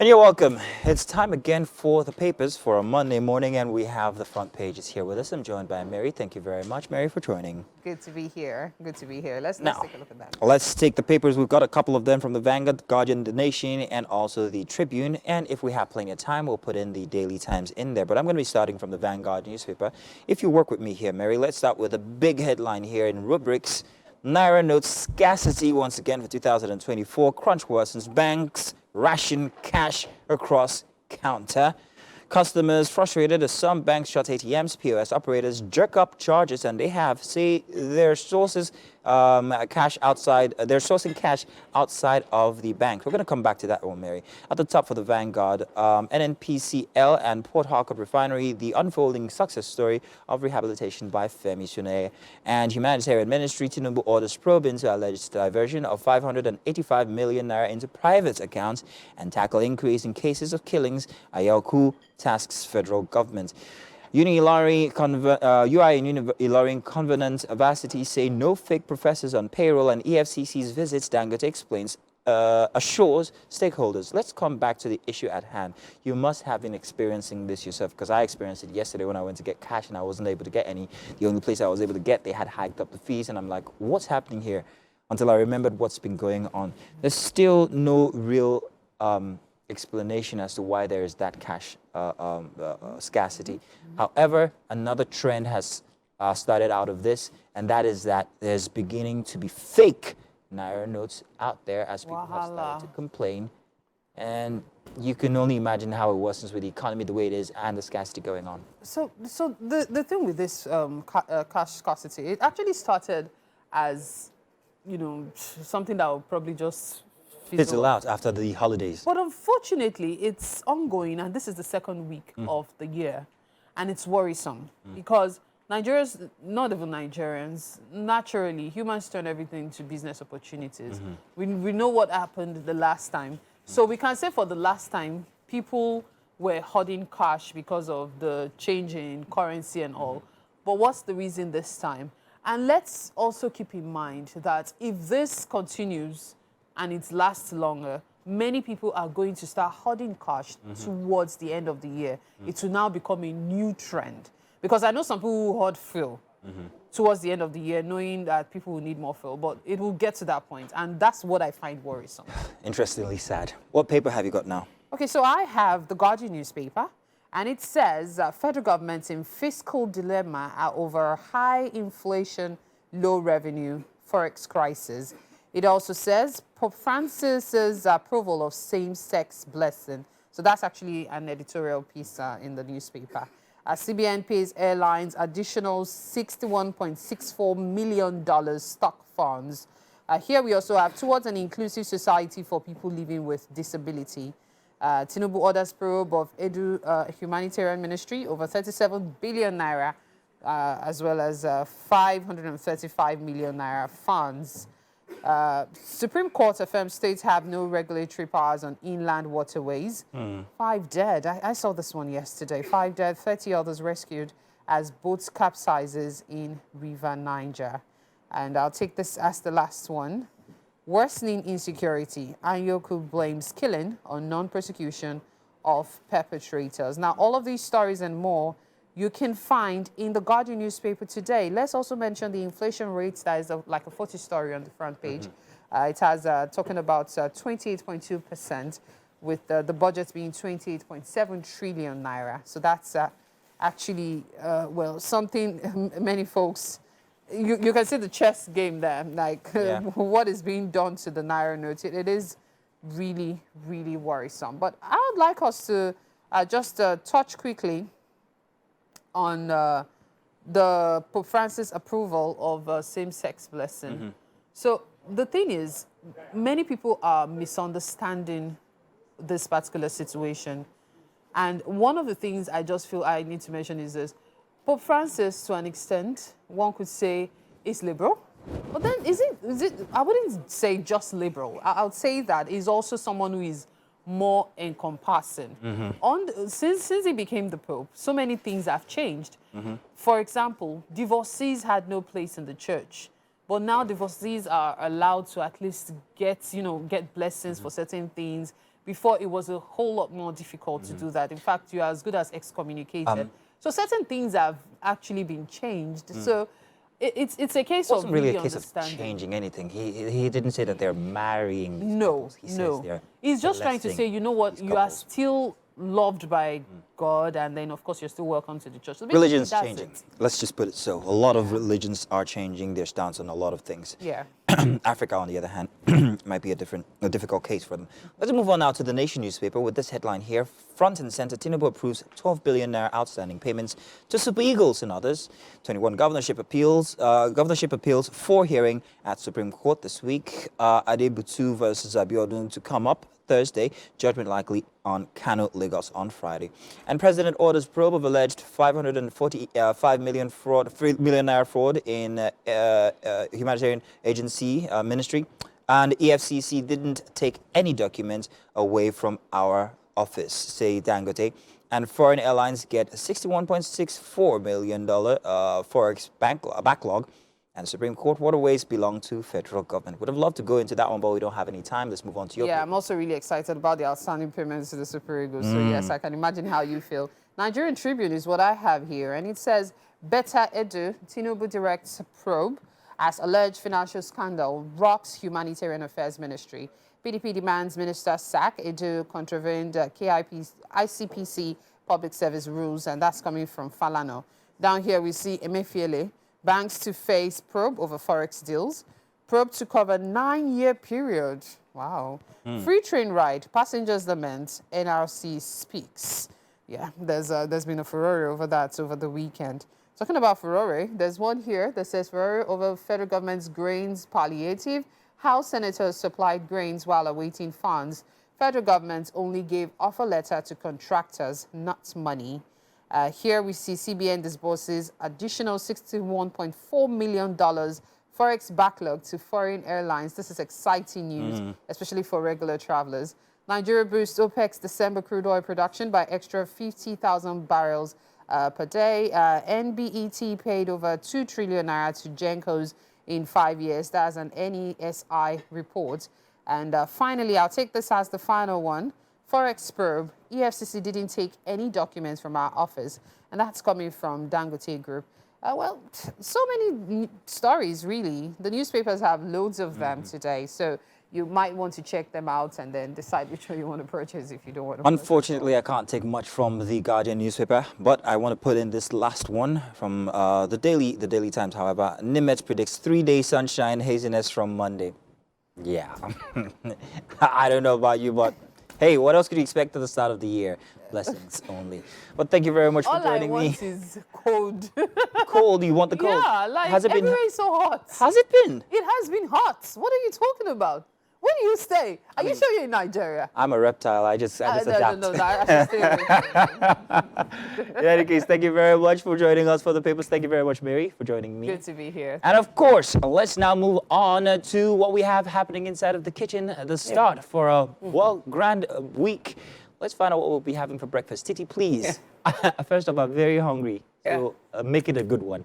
And you're welcome. It's time again for the papers for a Monday morning, and we have the front pages here with us. I'm joined by Mary. Thank you very much, Mary, for joining. Good to be here. Good to be here. Let's Now, take a look at that. let's take the papers. We've got a couple of them from the Vanguard, Guardian, The Nation, and also the Tribune. And if we have plenty of time, we'll put in the Daily Times in there. But I'm going to be starting from the Vanguard newspaper. If you work with me here, Mary, let's start with a big headline here in rubrics. Naira notes scarcity once again for 2024. Crunch worsens, banks ration cash across counter. Customers frustrated as some banks shut ATMs, POS operators jerk up charges, and they have say their sources cash outside. They're sourcing cash outside of the bank. We're going to come back to that one, Mary. At the top for the Vanguard, NNPCL and Port Harcourt Refinery, the unfolding success story of rehabilitation by Femi Sune. And Humanitarian Ministry, Tinubu orders probe into alleged diversion of 585 million naira into private accounts and tackle increase in cases of killings. Ayelku tasks federal government. UNILORIN Covenant Varsities say no fake professors on payroll, and EFCC's visits, Dangote explains, assures stakeholders. Let's come back to the issue at hand. You must have been experiencing this yourself, because I experienced it yesterday when I went to get cash and I wasn't able to get any. The only place I was able to get, they had hiked up the fees, and I'm like, what's happening here? Until I remembered what's been going on. There's still no real explanation as to why there is that cash scarcity. However, another trend has started out of this, and that is that there's beginning to be fake Naira notes out there as people have started to complain. And you can only imagine how it worsens with the economy the way it is and the scarcity going on. So the thing with this cash scarcity, it actually started as, something that will probably just fizzle out after the holidays. But unfortunately, it's ongoing, and this is the second week of the year, and it's worrisome because Nigerians, not even Nigerians, naturally, humans turn everything to business opportunities. We know what happened the last time. So we can say for the last time, people were hoarding cash because of the change in currency and all. But what's the reason this time? And let's also keep in mind that if this continues, and it lasts longer, many people are going to start hoarding cash towards the end of the year. It will now become a new trend. Because I know some people who hoard fuel towards the end of the year, knowing that people will need more fuel, but it will get to that point, and that's what I find worrisome. Interestingly sad. What paper have you got now? Okay, so I have the Guardian newspaper, and it says federal government in fiscal dilemma over high inflation, low revenue, forex crisis. It also says Pope Francis's approval of same-sex blessing. So that's actually an editorial piece in the newspaper. CBN pays airlines additional $61.64 million stock funds. Here we also have towards an inclusive society for people living with disability. Tinubu orders probe of Humanitarian Ministry over 37 billion naira, as well as 535 million naira funds. Supreme Court affirms states have no regulatory powers on inland waterways. 5 dead. I saw this one yesterday. 5 dead, 30 others rescued as boats capsizes in River Niger. And I'll take this as the last one. Worsening insecurity. Anyoku blames killing on non-prosecution of perpetrators. Now, all of these stories and more you can find in the Guardian newspaper today. Let's also mention the inflation rates. That is like a 40 story on the front page. It has talking about 28.2%, with the budget being 28.7 trillion naira. So that's actually, well, something many folks, you can see the chess game there, like what is being done to the naira note. It is really, really worrisome. But I would like us to just touch quickly on the Pope Francis approval of same-sex blessing. So the thing is, many people are misunderstanding this particular situation. And one of the things I just feel I need to mention is this. Pope Francis, to an extent, one could say, is liberal. But then is it, I wouldn't say just liberal. I would say that he's also someone who is more encompassing. Since he became the Pope, so many things have changed. For example, divorcees had no place in the church, but now divorcees are allowed to at least get blessings for certain things. before it was a whole lot more difficult to do that. In fact, you're as good as excommunicated. So certain things have actually been changed. So it's a case It of wasn't really a case of understanding. changing anything. He didn't say that they're marrying these No, couples. He says they're He's just trying to blessing say, you know what, these you are couples. still loved by God, and then of course you're still welcome to the church. So basically, Religion's that's changing. it. Let's just put it so. A lot of religions are changing their stance on a lot of things. Yeah. Africa, on the other hand, might be a difficult case for them. Let's move on now to the Nation newspaper with this headline here. Front and center, Tinubu approves 12 billion naira outstanding payments to Super Eagles and others. 21 governorship appeals for hearing at Supreme Court this week. Adebutu versus Abiodun to come up Thursday, judgment likely on Kano, Lagos on Friday. And President orders probe of alleged 545 million fraud, 3 million naira fraud in humanitarian agency ministry. And EFCC didn't take any documents away from our office, say Dangote. And foreign airlines get $61.64 million forex backlog. And Supreme Court waterways belong to federal government. Would have loved to go into that one, but we don't have any time. Let's move on to your Yeah, paper. I'm also really excited about the outstanding payments to the Super Eagles. So yes, I can imagine how you feel. Nigerian Tribune is what I have here, and it says, Better Edu, Tinubu directs probe as alleged financial scandal rocks Humanitarian Affairs Ministry. PDP demands minister sack. Edu contravened ICPC public service rules, and that's coming from Falano. Down here we see Emefiele. Banks to face probe over forex deals. Probe to cover 9-year period. Wow. Free train ride. Passengers lament. NRC speaks. Yeah, there's been a furore over that over the weekend. Talking about furore, there's one here that says furore over federal government's grains palliative. House senators supplied grains while awaiting funds. Federal government only gave offer letter to contractors, not money. Here we see CBN disburses additional $61.4 million forex backlog to foreign airlines. This is exciting news, especially for regular travelers. Nigeria boosts OPEC's December crude oil production by extra 50,000 barrels per day. NBET paid over 2 trillion naira to Gencos in 5 years. That's an NESI report. And finally, I'll take this as the final one. Forex probe, EFCC didn't take any documents from our office, and that's coming from Dangote Group. Well, so many stories, really. The newspapers have loads of them today, so you might want to check them out and then decide which one you want to purchase if you don't want to. Unfortunately, I can't take much from the Guardian newspaper, but I want to put in this last one from the Daily Times, however. Nimet predicts 3-day sunshine, haziness from Monday. Yeah. I don't know about you, but hey, what else could you expect at the start of the year? Blessings only. But thank you very much for joining me. All I want is cold. Cold? You want the cold? Yeah, like Has it been? everywhere is so hot. Has it been? It has been hot. What are you talking about? Where do you stay? Are you sure you're in Nigeria? I'm a reptile. I just adapt. No, I should stay away. In any case, thank you very much for joining us for the papers. Thank you very much, Mary, for joining me. Good to be here. And of course, let's now move on to what we have happening inside of the kitchen. The start for a grand week. Let's find out what we'll be having for breakfast. Titi, please. First off, I'm very hungry, so make it a good one.